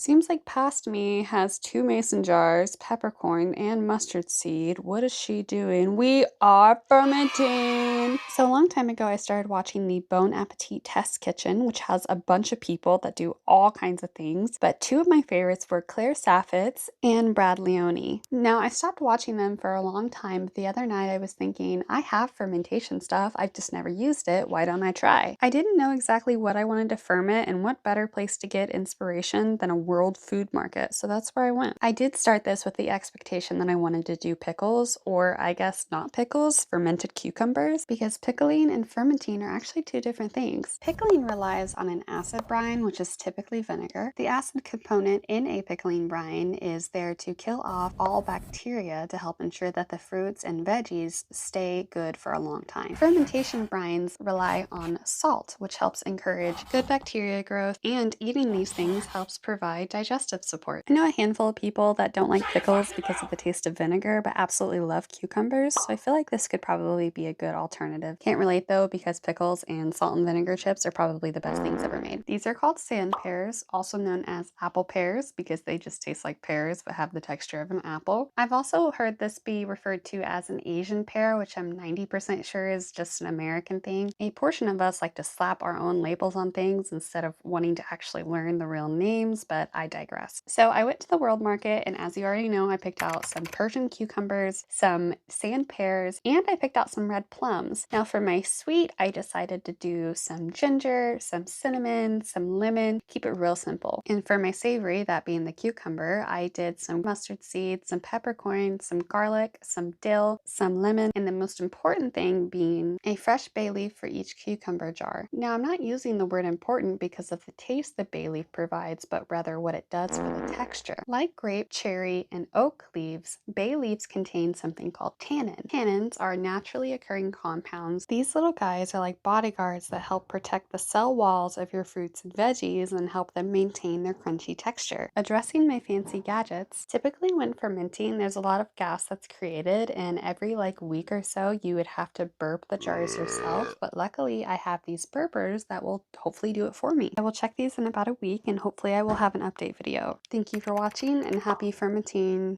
Seems like past me has two mason jars, peppercorn, and mustard seed. What is she doing? We are fermenting! So a long time ago, I started watching the Bon Appetit Test Kitchen, which has a bunch of people that do all kinds of things. But two of my favorites were Claire Saffitz and Brad Leone. Now, I stopped watching them for a long time, but the other night I was thinking, I have fermentation stuff, I've just never used it. Why don't I try? I didn't know exactly what I wanted to ferment, and what better place to get inspiration than a world food market, so that's where I went. I did start this with the expectation that I wanted to do pickles, or I guess not pickles, fermented cucumbers, because pickling and fermenting are actually two different things. Pickling relies on an acid brine, which is typically vinegar. The acid component in a pickling brine is there to kill off all bacteria to help ensure that the fruits and veggies stay good for a long time. Fermentation brines rely on salt, which helps encourage good bacteria growth, and eating these things helps provide digestive support. I know a handful of people that don't like pickles because of the taste of vinegar, but absolutely love cucumbers, so I feel like this could probably be a good alternative. Can't relate though, because pickles and salt and vinegar chips are probably the best things ever made. These are called sand pears, also known as apple pears, because they just taste like pears but have the texture of an apple. I've also heard this be referred to as an Asian pear, which I'm 90% sure is just an American thing. A portion of us like to slap our own labels on things instead of wanting to actually learn the real names, but I digress. So I went to the world market, and as you already know, I picked out some Persian cucumbers, some sand pears, and I picked out some red plums. Now for my sweet, I decided to do some ginger, some cinnamon, some lemon, keep it real simple. And for my savory, that being the cucumber, I did some mustard seeds, some peppercorn, some garlic, some dill, some lemon, and the most important thing being a fresh bay leaf for each cucumber jar. Now I'm not using the word important because of the taste the bay leaf provides, but rather what it does for the texture. Like grape, cherry, and oak leaves, bay leaves contain something called tannin. Tannins are naturally occurring compounds. These little guys are like bodyguards that help protect the cell walls of your fruits and veggies and help them maintain their crunchy texture. Addressing my fancy gadgets, typically when fermenting, there's a lot of gas that's created, and every week or so you would have to burp the jars yourself, but luckily I have these burpers that will hopefully do it for me. I will check these in about a week, and hopefully I will have an update video. Thank you for watching, and happy fermenting.